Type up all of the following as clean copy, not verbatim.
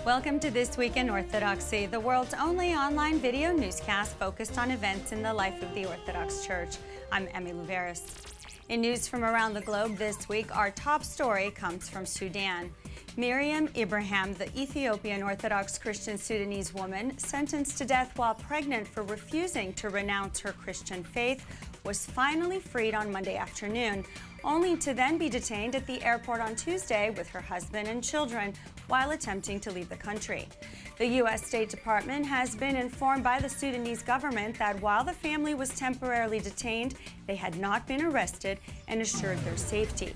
Welcome to This Week in Orthodoxy, the world's only online video newscast focused on events in the life of the Orthodox Church. I'm Emmy Louveris. In news from around the globe this week, our top story comes from Sudan. Miriam Ibrahim, the Ethiopian Orthodox Christian Sudanese woman sentenced to death while pregnant for refusing to renounce her Christian faith, was finally freed on Monday afternoon, only to then be detained at the airport on Tuesday with her husband and children while attempting to leave the country. The U.S. State Department has been informed by the Sudanese government that while the family was temporarily detained, they had not been arrested and assured their safety.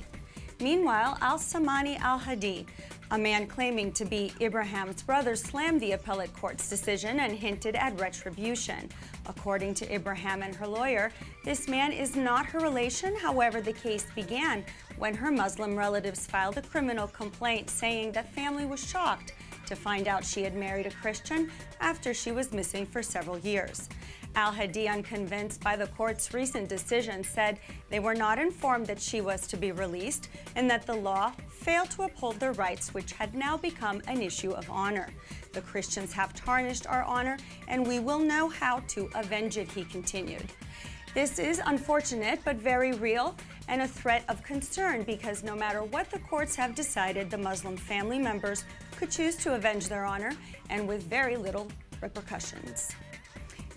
Meanwhile, Al-Samani al-Hadi, a man claiming to be Ibrahim's brother, slammed the appellate court's decision and hinted at retribution. According to Ibrahim and her lawyer, this man is not her relation. However, the case began when her Muslim relatives filed a criminal complaint saying that family was shocked to find out she had married a Christian after she was missing for several years. Al-Hadi, unconvinced by the court's recent decision, said they were not informed that she was to be released and that the law failed to uphold their rights, which had now become an issue of honor. The Christians have tarnished our honor, and we will know how to avenge it, he continued. This is unfortunate but very real and a threat of concern because no matter what the courts have decided, the Muslim family members could choose to avenge their honor and with very little repercussions.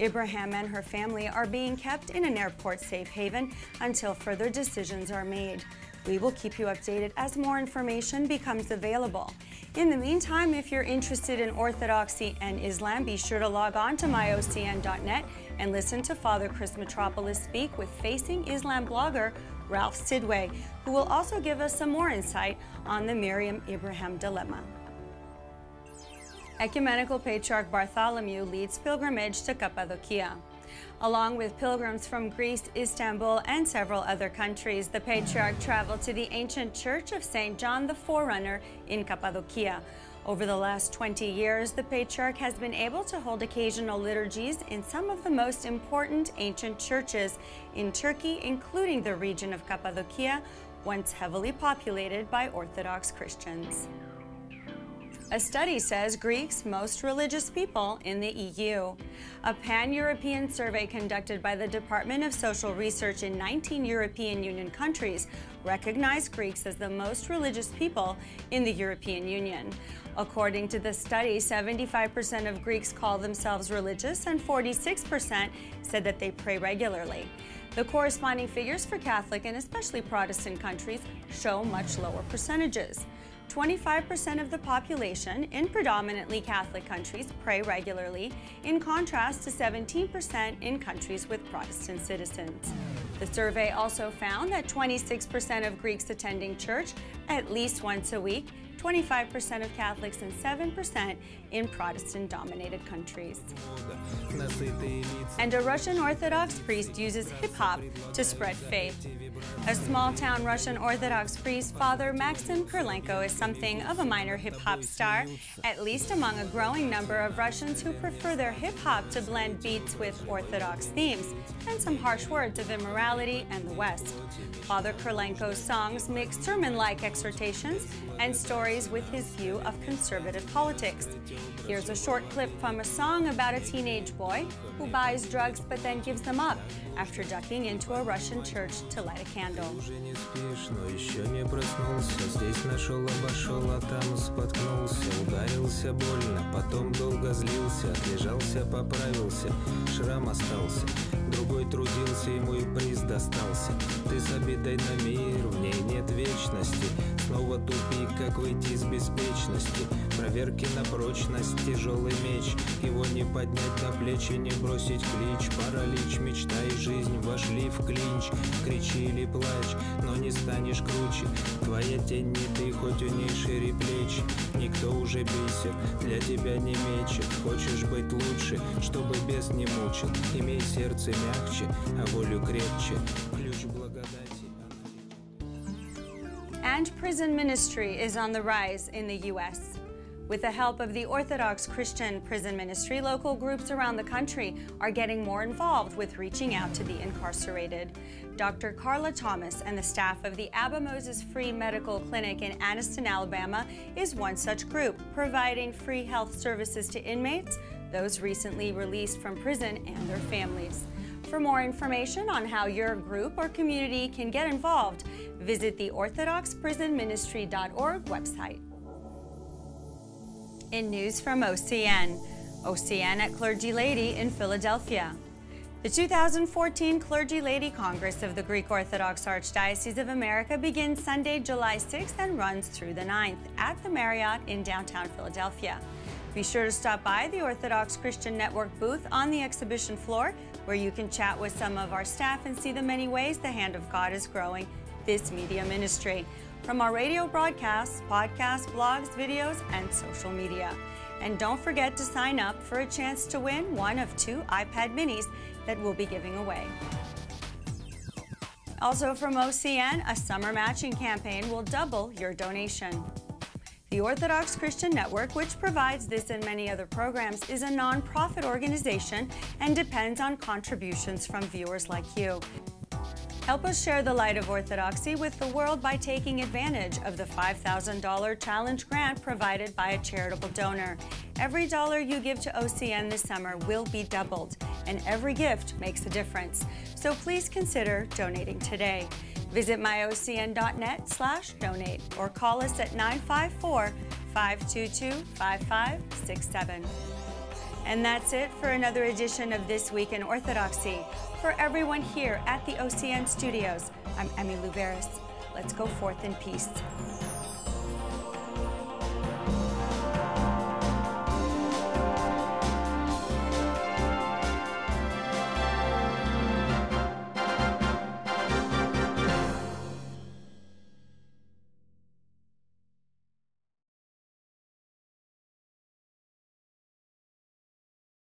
Ibrahim and her family are being kept in an airport safe haven until further decisions are made. We will keep you updated as more information becomes available. In the meantime, if you're interested in Orthodoxy and Islam, be sure to log on to myocn.net and listen to Father Chris Metropolis speak with Facing Islam blogger Ralph Sidway, who will also give us some more insight on the Miriam Ibrahim dilemma. Ecumenical Patriarch Bartholomew leads pilgrimage to Cappadocia. Along with pilgrims from Greece, Istanbul, and several other countries, the Patriarch traveled to the ancient church of St. John the Forerunner in Cappadocia. Over the last 20 years, the Patriarch has been able to hold occasional liturgies in some of the most important ancient churches in Turkey, including the region of Cappadocia, once heavily populated by Orthodox Christians. A study says Greeks most religious people in the EU. A pan-European survey conducted by the Department of Social Research in 19 European Union countries recognized Greeks as the most religious people in the European Union. According to the study, 75% of Greeks call themselves religious and 46% said that they pray regularly. The corresponding figures for Catholic and especially Protestant countries show much lower percentages. 25% of the population in predominantly Catholic countries pray regularly, in contrast to 17% in countries with Protestant citizens. The survey also found that 26% of Greeks attending church at least once a week, 25% of Catholics, and 7% in Protestant-dominated countries. And a Russian Orthodox priest uses hip-hop to spread faith. A small-town Russian Orthodox priest, Father Maxim Kurlenko, is something of a minor hip-hop star, at least among a growing number of Russians who prefer their hip-hop to blend beats with Orthodox themes and some harsh words of immorality and the West. Father Kurlenko's songs mix sermon-like exhortations and stories with his view of conservative politics. Here's a short clip from a song about a teenage boy who buys drugs but then gives them up after ducking into a Russian church to light a candle. Другой трудился, ему и приз достался. Ты с обидой на мир, в ней нет вечности. Снова тупик, как выйти из беспечности. Проверки на прочность, тяжелый меч. Его не поднять на плечи, не бросить клич. Паралич, мечта и жизнь вошли в клинч. Кричи или плачь, но не станешь круче. Твоя тень не ты, хоть у ней шире плеч. Никто уже бисер для тебя не мечет. Хочешь быть лучше, чтобы бес не мучил. Имей сердце мягче, а волю крепче. Ключ благодати. And prison ministry is on the rise in the U.S. With the help of the Orthodox Christian Prison Ministry, local groups around the country are getting more involved with reaching out to the incarcerated. Dr. Carla Thomas and the staff of the Abba Moses Free Medical Clinic in Anniston, Alabama, is one such group, providing free health services to inmates, those recently released from prison, and their families. For more information on how your group or community can get involved, visit the orthodoxprisonministry.org website. In news from OCN at Clergy Lady in Philadelphia. The 2014 Clergy Lady Congress of the Greek Orthodox Archdiocese of America begins Sunday, July 6th and runs through the 9th at the Marriott in downtown Philadelphia. Be sure to stop by the Orthodox Christian Network booth on the exhibition floor, where you can chat with some of our staff and see the many ways the hand of God is growing this media ministry, from our radio broadcasts, podcasts, blogs, videos, and social media. And don't forget to sign up for a chance to win one of 2 iPad minis that we'll be giving away. Also from OCN, a summer matching campaign will double your donation. The Orthodox Christian Network, which provides this and many other programs, is a nonprofit organization and depends on contributions from viewers like you. Help us share the light of Orthodoxy with the world by taking advantage of the $5,000 challenge grant provided by a charitable donor. Every dollar you give to OCN this summer will be doubled, and every gift makes a difference. So please consider donating today. Visit myocn.net/donate or call us at 954-522-5567. And that's it for another edition of This Week in Orthodoxy. For everyone here at the OCN studios, I'm Emmy Louveris. Let's go forth in peace.